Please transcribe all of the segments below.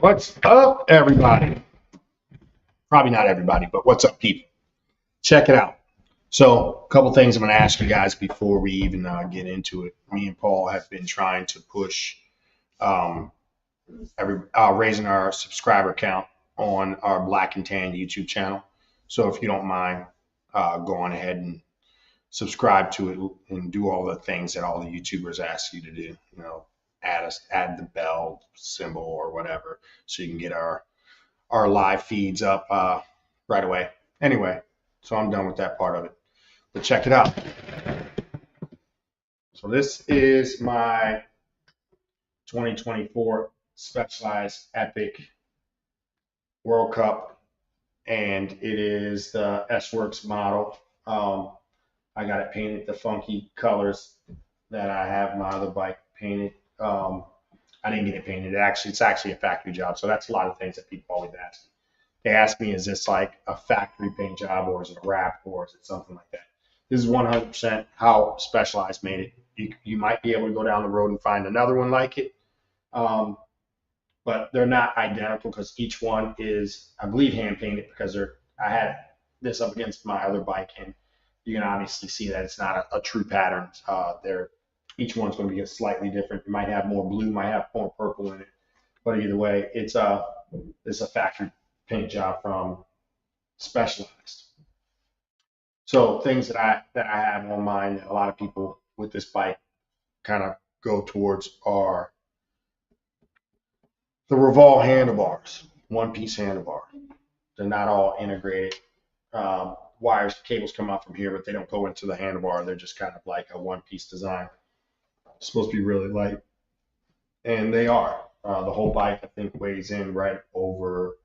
What's up, everybody? Probably not everybody, but what's up, people? Check it out. So, a couple things I'm going to ask you guys before we even get into it. Me and Paul have been trying to push um, raising our subscriber count on our Black and Tan YouTube channel. So, if you don't mind, go on ahead and subscribe to it and do all the things that all the YouTubers ask you to do. You know, add the bell symbol or whatever, so you can get our live feeds up right away. Anyway, so I'm done with that part of it. But check it out. So this is my 2024 Specialized Epic World Cup, and it is the S-Works model. I got it painted the funky colors that I have my other bike painted. I didn't get it painted. It's actually a factory job. So that's a lot of things that people always ask me. They ask me, is this like a factory paint job, or is it a wrap, or is it something like that? This is 100% how Specialized made it. You might be able to go down the road and find another one like it, but they're not identical because each one is, I believe, hand painted, because I had this up against my other bike, and you can obviously see that it's not a true pattern. Each one's going to be slightly different. It might have more blue, might have more purple in it, but either way, it's a factory paint job from Specialized. So things that I have on mind that a lot of people with this bike kind of go towards are the revolve handlebars, one-piece handlebar. They're not all integrated. Wires, cables come out from here, but they don't go into the handlebar. They're just kind of like a one-piece design. It's supposed to be really light, and they are. The whole bike, I think, weighs in right over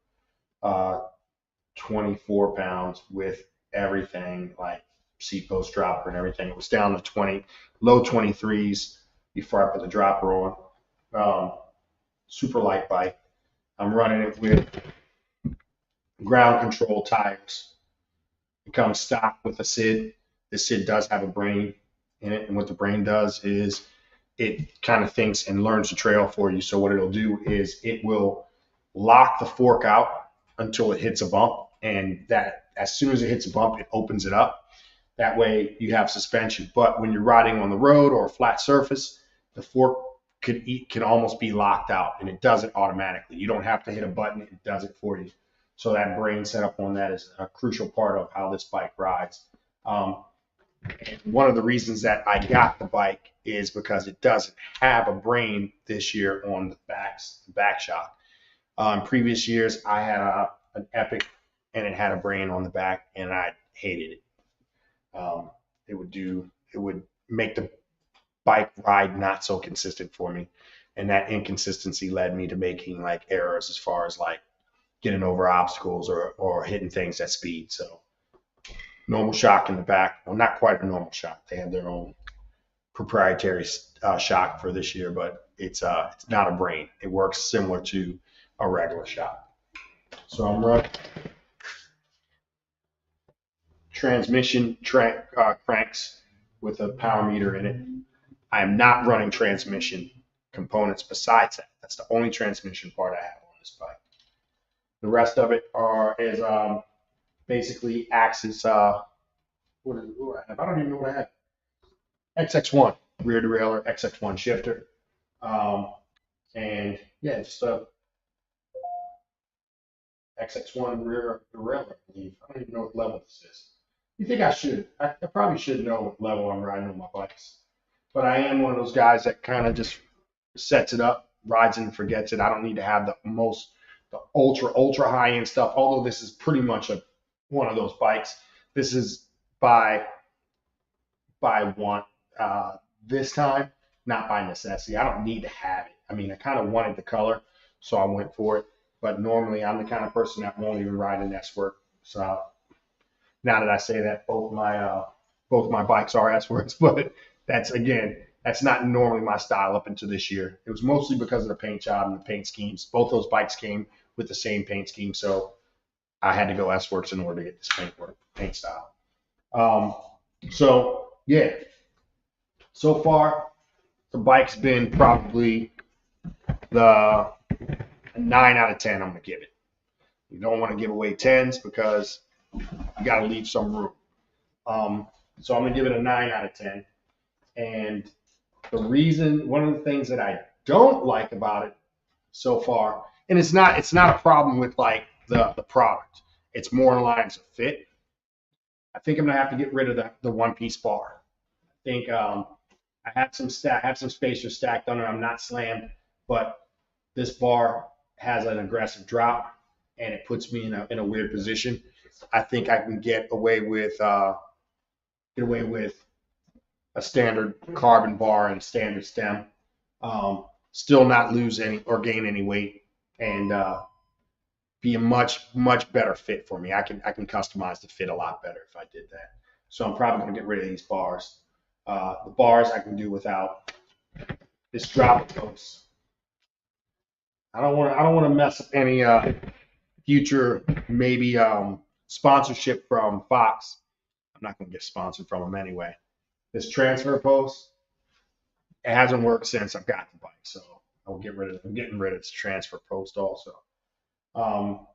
24 pounds with everything, like seat post dropper and everything. It was down to low 23s before I put the dropper on. Super light bike. I'm running it with ground control tires. It comes stock with a SID. The SID does have a brain in it, and what the brain does is it kind of thinks and learns the trail for you. So what it'll do is it will lock the fork out until it hits a bump, and that as soon as it hits a bump, it opens it up. That way you have suspension. But when you're riding on the road or a flat surface, the fork can almost be locked out, and it does it automatically. You don't have to hit a button, it does it for you. So that brain setup on that is a crucial part of how this bike rides. One of the reasons that I got the bike is because it doesn't have a brain this year on the back shock. Previous years, I had an Epic, and it had a brain on the back, and I hated it. It would make the bike ride not so consistent for me, and that inconsistency led me to making like errors as far as like getting over obstacles or hitting things at speed. So normal shock in the back. Well, not quite a normal shock. They have their own proprietary shock for this year, but it's not a brain. It works similar to a regular shock. So I'm running transmission cranks with a power meter in it. I am not running transmission components besides that. That's the only transmission part I have on this bike. The rest of it is basically axis. What do I have? I don't even know what I have. XX1 rear derailleur, XX1 shifter, and yeah, just a XX1 rear derailleur, I believe. I don't even know what level this is. You think I should? I probably should know what level I'm riding on my bikes, but I am one of those guys that kind of just sets it up, rides and forgets it. I don't need to have the ultra high end stuff. Although this is pretty much one of those bikes. This is by want this time, not by necessity. I don't need to have it. I mean, I kind of wanted the color, so I went for it. But normally, I'm the kind of person that won't even ride an S-Work. So now that I say that, both my bikes are S-Works, but that's not normally my style up until this year. It was mostly because of the paint job and the paint schemes. Both those bikes came with the same paint scheme, so I had to go S-Works in order to get this paint style. So yeah, so far the bike's been probably the a 9 out of 10 I'm going to give it. You don't want to give away 10s because you got to leave some room. So I'm going to give it a 9 out of 10. And one of the things that I don't like about it so far, and it's not a problem with like the product. It's more in lines of fit. I think I'm gonna have to get rid of the one piece bar. I think I have some spacers stacked under. I'm not slammed, but this bar has an aggressive drop, and it puts me in a weird position. I think I can get away with a standard carbon bar and a standard stem, still not lose any or gain any weight, and be a much better fit for me. I can customize the fit a lot better if I did that. So I'm probably gonna get rid of these bars. The bars I can do without. This drop post. I don't want to mess up any future maybe sponsorship from Fox. I'm not gonna get sponsored from them anyway. This transfer post, it hasn't worked since I've got the bike, so I'm getting rid of this transfer post also. Um,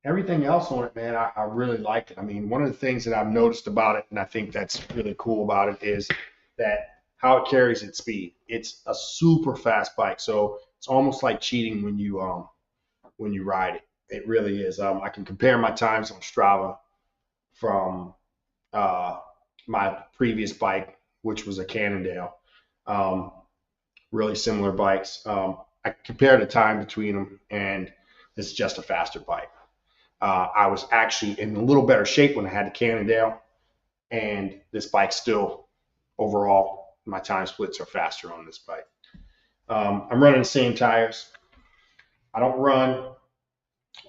Everything else on it, man, I really like it. I mean, one of the things that I've noticed about it, and I think that's really cool about it, is that how it carries its speed. It's a super fast bike, so it's almost like cheating when you ride it. It really is. I can compare my times on Strava from uh, my previous bike, which was a Cannondale. Um, really similar bikes. I compared the time between them, and it's just a faster bike. I was actually in a little better shape when I had the Cannondale, and this bike still, overall, my time splits are faster on this bike. I'm running the same tires. I don't run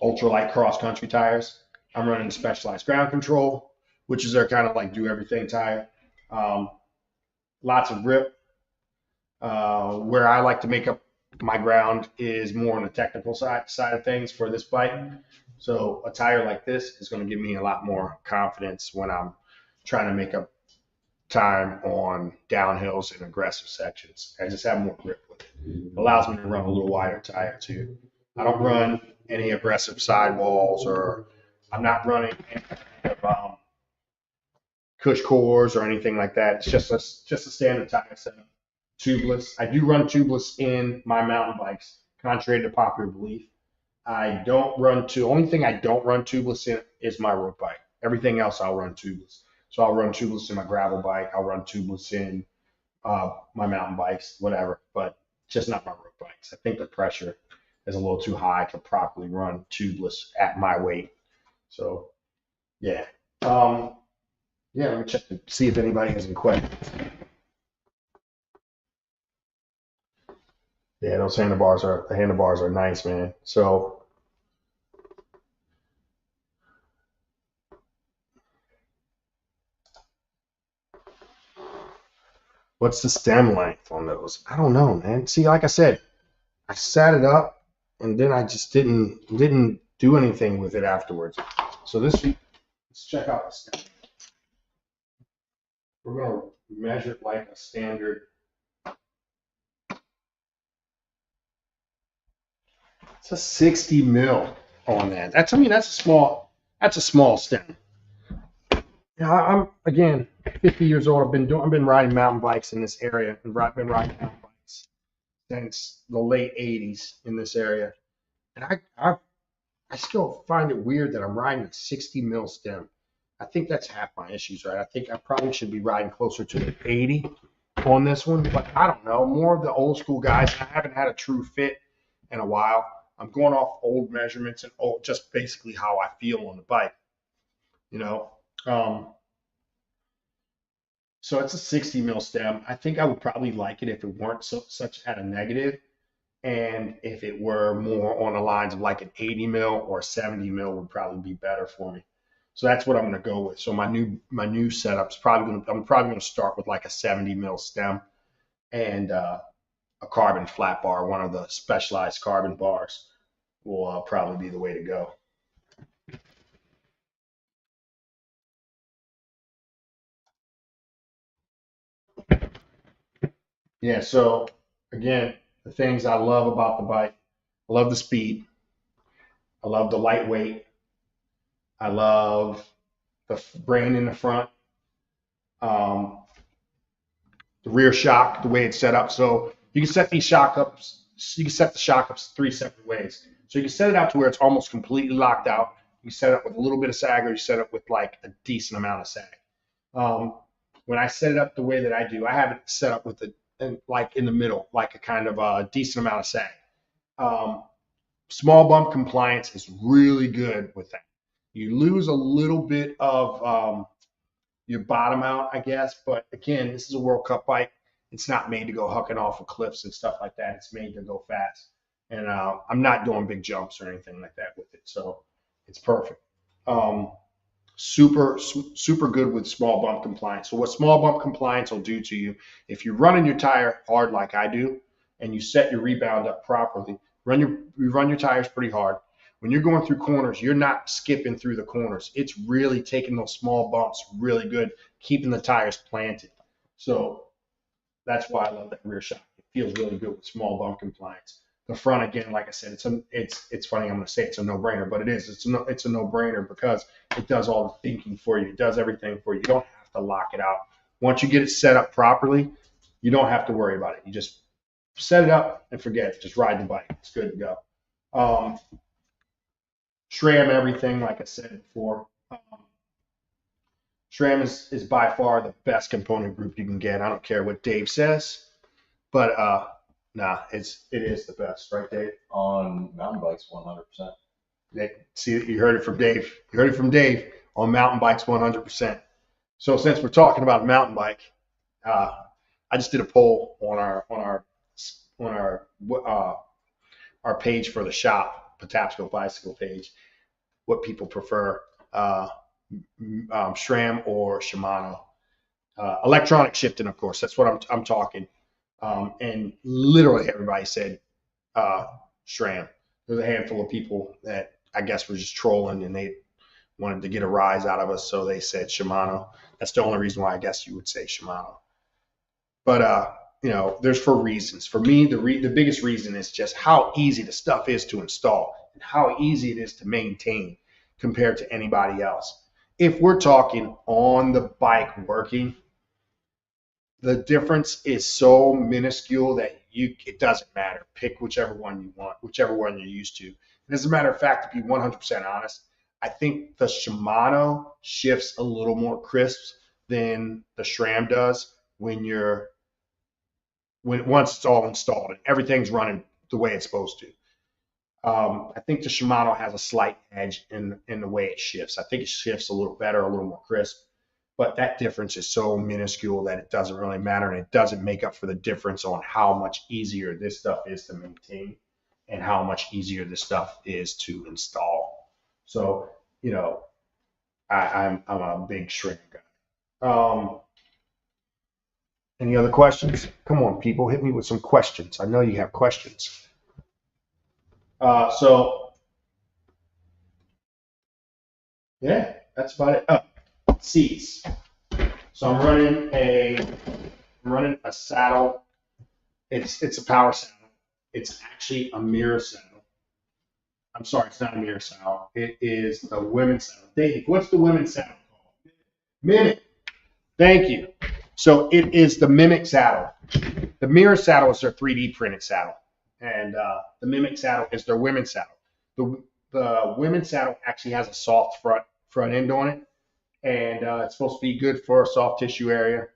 ultralight cross country tires. I'm running Specialized Ground Control, which is their kind of like do everything tire. Um, Lots of grip. Where I like to make up my ground is more on the technical side of things for this bike. So a tire like this is going to give me a lot more confidence when I'm trying to make up time on downhills and aggressive sections. I just have more grip with it. It allows me to run a little wider tire too. I don't run any aggressive sidewalls, or I'm not running any kind of cush cores or anything like that. It's just a standard tire setup. Tubeless. I do run tubeless in my mountain bikes, contrary to popular belief. I don't run to. Only thing I don't run tubeless in is my road bike. Everything else I'll run tubeless. So I'll run tubeless in my gravel bike. I'll run tubeless in my mountain bikes, whatever. But just not my road bikes. I think the pressure is a little too high to properly run tubeless at my weight. So yeah, yeah. Let me check to see if anybody has any questions. Yeah, the handlebars are nice, man. So what's the stem length on those? I don't know, man. See, like I said, I sat it up and then I just didn't do anything with it afterwards. So let's check out the stem. We're gonna measure it like a standard. It's a 60 mil on that. That's a small stem. Yeah, I'm again 50 years old. I've been riding mountain bikes in this area and been riding mountain bikes since the late 80s in this area. And I still find it weird that I'm riding a 60 mil stem. I think that's half my issues, right? I think I probably should be riding closer to the 80 on this one, but I don't know. More of the old school guys. I haven't had a true fit in a while. I'm going off old measurements and just basically how I feel on the bike, you know. Um, so it's a 60 mil stem. I think I would probably like it if it weren't such at a negative, and if it were more on the lines of like an 80 mil or 70 mil would probably be better for me. So that's what I'm going to go with. So my new setup's I'm probably going to start with like a 70 mil stem and a carbon flat bar. One of the specialized carbon bars will probably be the way to go. Yeah. So again, the things I love about the bike. I love the speed. I love the lightweight. I love the brain in the front. Um, the rear shock, the way it's set up. So you can set these shock ups, you can set the shock ups 3 separate ways. So you can set it out to where it's almost completely locked out. You set it up with a little bit of sag, or you set it with like a decent amount of sag. Um, when I set it up the way that I do, I have it set up with like in the middle, like a kind of a decent amount of sag. Um, Small bump compliance is really good with that. You lose a little bit of your bottom out, I guess. But again, this is a World Cup bike. It's not made to go hucking off of cliffs and stuff like that. It's made to go fast. And I'm not doing big jumps or anything like that with it. So it's perfect. Um, super good with small bump compliance. So what small bump compliance will do to you, if you're running your tire hard like I do, and you set your rebound up properly, you run your tires pretty hard. When you're going through corners, you're not skipping through the corners. It's really taking those small bumps really good, keeping the tires planted. So that's why I love that rear shock. It feels really good with small bump compliance. The front, again, like I said, it's funny. I'm going to say it's a no-brainer, but it is. It's a no-brainer because it does all the thinking for you. It does everything for you. You don't have to lock it out. Once you get it set up properly, you don't have to worry about it. You just set it up and forget it. Just ride the bike. It's good to go. SRAM everything, like I said before. SRAM is by far the best component group you can get. I don't care what Dave says, but nah, it is the best, right, Dave? On mountain bikes, 100%. See, you heard it from Dave. You heard it from Dave on mountain bikes, 100%. So since we're talking about a mountain bike, I just did a poll on our page for the shop, Patapsco Bicycle page, what people prefer, SRAM or Shimano. Electronic shifting, of course, that's what I'm talking. And literally everybody said SRAM. There's a handful of people that I guess were just trolling and they wanted to get a rise out of us, so they said Shimano. That's the only reason why I guess you would say Shimano. But there's for reasons. For me, the biggest reason is just how easy the stuff is to install and how easy it is to maintain compared to anybody else. If we're talking on the bike working, the difference is so minuscule that it doesn't matter. Pick whichever one you want, whichever one you're used to. And as a matter of fact, to be 100% honest, I think the Shimano shifts a little more crisp than the SRAM does once it's all installed and everything's running the way it's supposed to. I think the Shimano has a slight edge in the way it shifts. I think it shifts a little better, a little more crisp, but that difference is so minuscule that it doesn't really matter, and it doesn't make up for the difference on how much easier this stuff is to maintain and how much easier this stuff is to install. So, I'm a big SRAM guy. Any other questions? Come on, people, hit me with some questions. I know you have questions. So yeah, that's about it. Seats. So I'm running a saddle. It's a power saddle. It's actually a mirror saddle. I'm sorry, it's not a mirror saddle. It is the women's saddle. Dave, what's the women's saddle called? Mimic. Thank you. So it is the Mimic saddle. The mirror saddle is their 3D printed saddle, and the Mimic saddle is their women's saddle. The women's saddle actually has a soft front end on it, and it's supposed to be good for a soft tissue area.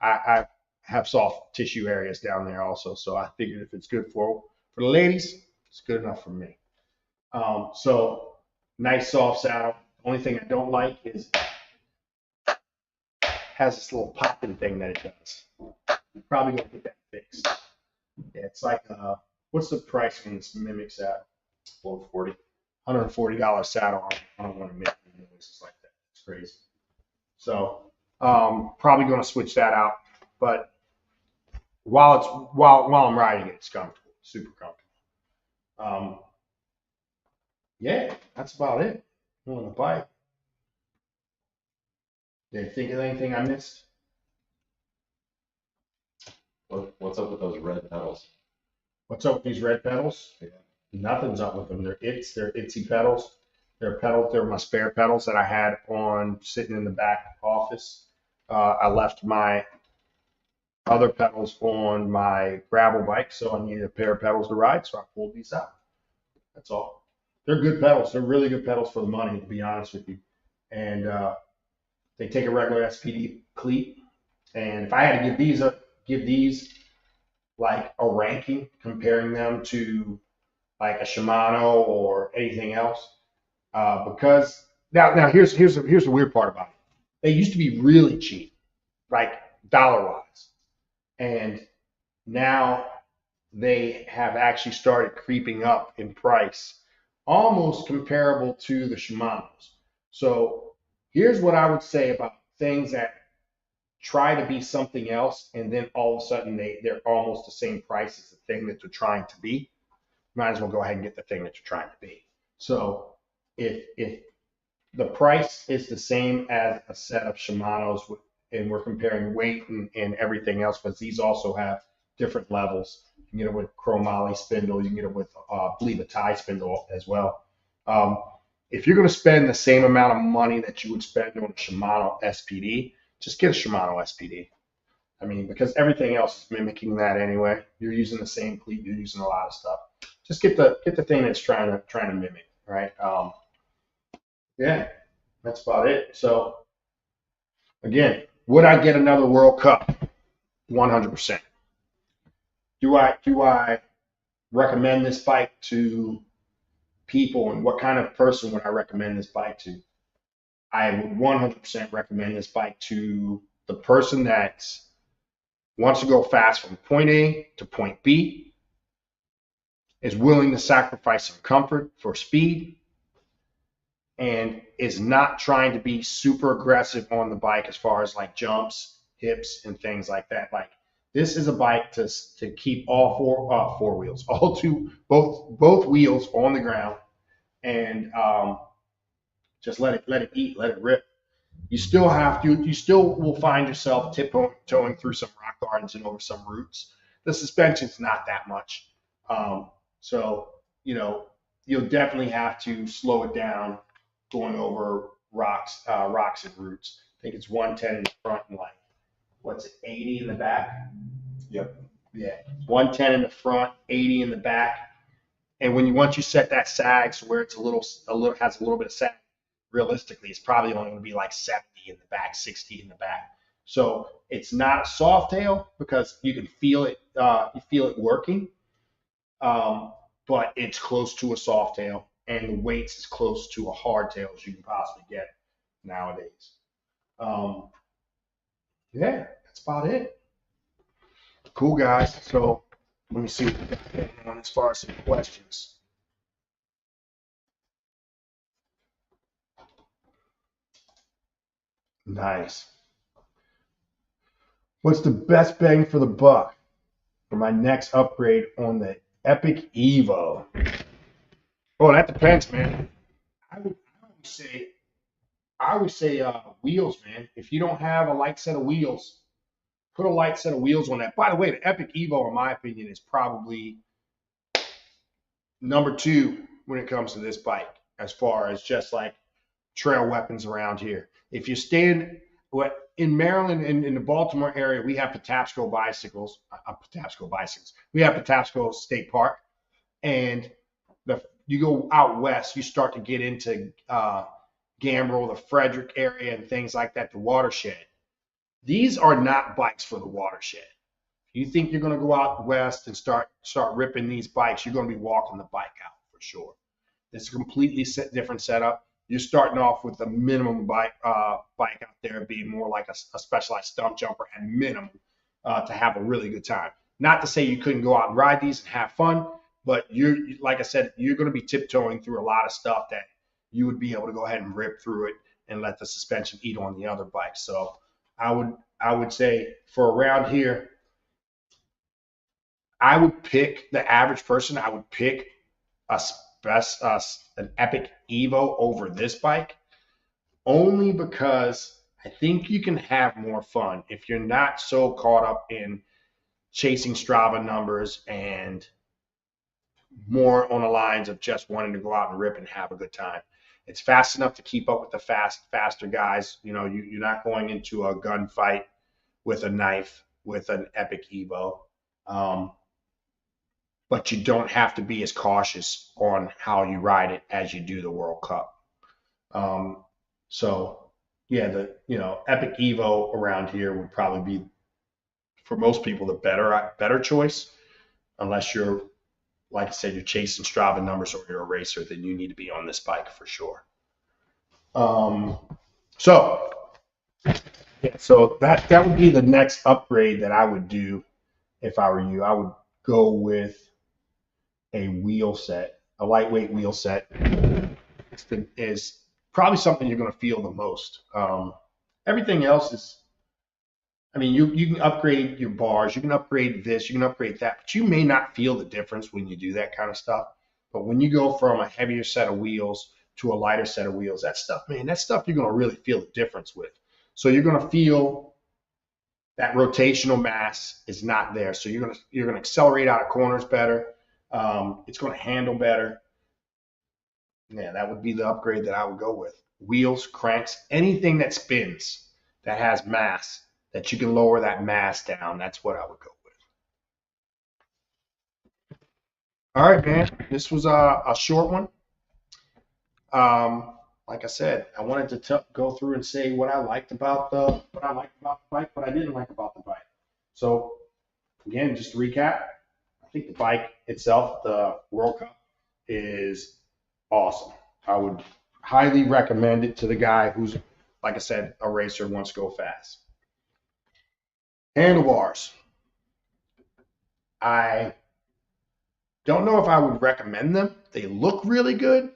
I have soft tissue areas down there also, so I figured if it's good for the ladies, it's good enough for me. So nice soft saddle. Only thing I don't like is it has this little popping thing that it does. Probably gonna get that fixed. Yeah, it's like what's the price on this Mimic saddle? $140 saddle. I don't want to make any noises like that. It's crazy. So probably going to switch that out. But while I'm riding it, it's comfortable, super comfortable. Yeah, that's about it on the bike. Did you think of anything I missed? What's up with those red pedals? What's up with these red pedals? Yeah. Nothing's up with them. They're itsy pedals. They're pedals. They're my spare pedals that I had on sitting in the back office. I left my other pedals on my gravel bike, so I needed a pair of pedals to ride, so I pulled these out. That's all. They're good pedals. They're really good pedals for the money, to be honest with you. And they take a regular SPD cleat. And if I had to give these like a ranking, comparing them to like a Shimano or anything else, because here's the weird part about it. They used to be really cheap, like dollar wise, and now they have actually started creeping up in price, almost comparable to the Shimanos. So here's what I would say about things that try to be something else, and then all of a sudden they're almost the same price as the thing that they're trying to be. Might as well go ahead and get the thing that you're trying to be. So if the price is the same as a set of Shimanos, and we're comparing weight and everything else, but these also have different levels. You can get it with chromoly spindle. You can get it with, I believe, a tie spindle as well. If you're going to spend the same amount of money that you would spend on a Shimano SPD, just get a Shimano SPD. I mean, because everything else is mimicking that anyway. You're using the same cleat. You're using a lot of stuff. Just get the thing that's trying to mimic, right? Yeah, that's about it. So again, would I get another World Cup? 100%. Do I recommend this bike to people, and what kind of person would I recommend this bike to? I would 100% recommend this bike to the person that wants to go fast from point A to point B, is willing to sacrifice some comfort for speed, and is not trying to be super aggressive on the bike as far as like jumps, hips, and things like that. Like, this is a bike to keep all four wheels, both wheels on the ground, and just let it eat, let it rip. You still will find yourself tiptoeing through some rock gardens and over some roots. The suspension's not that much, so you'll definitely have to slow it down going over rocks and roots. I think it's 110 in the front and like, what's it, 80 in the back? Yep. Yeah, 110 in the front, 80 in the back. And once you set that sag so where it's has a little bit of sag, realistically, it's probably only going to be like 70 in the back, 60 in the back. So it's not a soft tail because you can feel it. You feel it working, but it's close to a soft tail, and the weight's as close to a hard tail as you can possibly get nowadays. Um, yeah, that's about it. Cool, guys. So let me see what we got going on as far as some questions. Nice. What's the best bang for the buck for my next upgrade on the Epic Evo? Oh, that depends, man. I would say wheels, man. If you don't have a light set of wheels, put a light set of wheels on that. By the way, the Epic Evo, in my opinion, is probably number two when it comes to this bike, as far as just like trail weapons around here. If you stand in Maryland, in the Baltimore area, we have Patapsco bicycles. We have Patapsco State Park, and you go out west, you start to get into Gambrel, the Frederick area, and things like that, the watershed. These are not bikes for the watershed. You think you're going to go out west and start ripping these bikes, you're going to be walking the bike out for sure. It's a completely different setup. You're starting off with the minimum bike out there being more like a specialized stump jumper at minimum to have a really good time. Not to say you couldn't go out and ride these and have fun, but like I said, you're going to be tiptoeing through a lot of stuff that you would be able to go ahead and rip through it and let the suspension eat on the other bikes. So I would say for around here, I would pick the average person. I would pick an Epic Evo over this bike, only because I think you can have more fun if you're not so caught up in chasing Strava numbers and more on the lines of just wanting to go out and rip and have a good time. It's fast enough to keep up with the faster guys. You know, you're not going into a gunfight with a knife with an Epic Evo. But you don't have to be as cautious on how you ride it as you do the World Cup. So yeah, the Epic Evo around here would probably be for most people the better choice, unless you're, like I said, you're chasing Strava numbers or you're a racer, then you need to be on this bike for sure. So yeah, so that would be the next upgrade that I would do if I were you. I would go with a wheel set, a lightweight wheel set. Is probably something you're going to feel the most. Everything else is, I mean, you can upgrade your bars, you can upgrade this, you can upgrade that, but you may not feel the difference when you do that kind of stuff. But when you go from a heavier set of wheels to a lighter set of wheels, that stuff, man, that stuff you're going to really feel the difference with. So you're going to feel that rotational mass is not there. So you're going to accelerate out of corners better. It's going to handle better. Yeah, that would be the upgrade that I would go with. Wheels, cranks, anything that spins, that has mass, that you can lower that mass down. That's what I would go with. All right, man. This was a short one. Like I said, I wanted to go through and say what I liked about the bike, what I didn't like about the bike. So again, just to recap, I think the bike itself, the World Cup, is awesome. I would highly recommend it to the guy who's, like I said, a racer, wants to go fast. Handlebars. I don't know if I would recommend them. They look really good,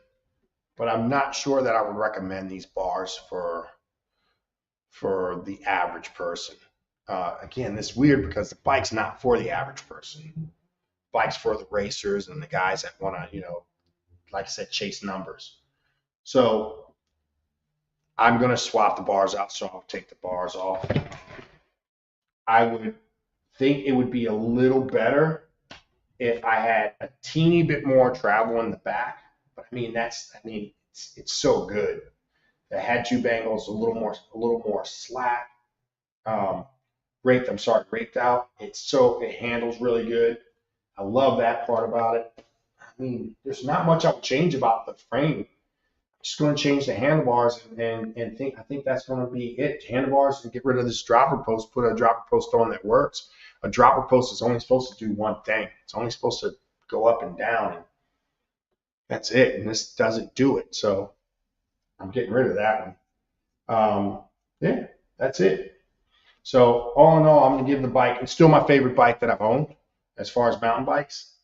but I'm not sure that I would recommend these bars for the average person. Again, this is weird because the bike's not for the average person. The bike's for the racers and the guys that want to, like I said, chase numbers. So I'm going to swap the bars out, so I'll take the bars off. I would think it would be a little better if I had a teeny bit more travel in the back. But I mean, it's so good. The head tube angle is a little more slack. Raked out. It handles really good. I love that part about it. I mean, there's not much I would change about the frame. Just going to change the handlebars and I think that's going to be it. Handlebars, and get rid of this dropper post, put a dropper post on that works. A dropper post is only supposed to do one thing. It's only supposed to go up and down, and that's it. And this doesn't do it. So I'm getting rid of that one. Yeah, that's it. So all in all, I'm going to give the bike, it's still my favorite bike that I've owned as far as mountain bikes.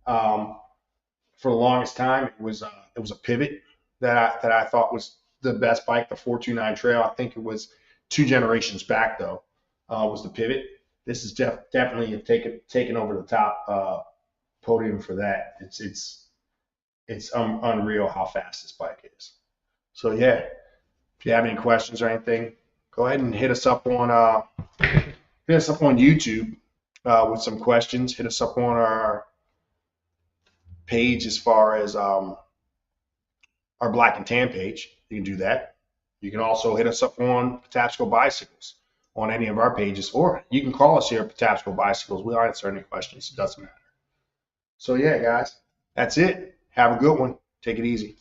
For the longest time, it was a Pivot that I thought was the best bike, the 429 Trail. I think it was 2 generations back though, was the Pivot. This is definitely taken over the top podium for that. It's unreal how fast this bike is. So yeah, if you have any questions or anything, go ahead and hit us up on YouTube with some questions. Hit us up on our page as far as our Black and Tan page. You can do that. You can also hit us up on Patapsco Bicycles on any of our pages, or you can call us here at Patapsco Bicycles. We'll answer any questions. It doesn't matter. So yeah, guys, that's it. Have a good one. Take it easy.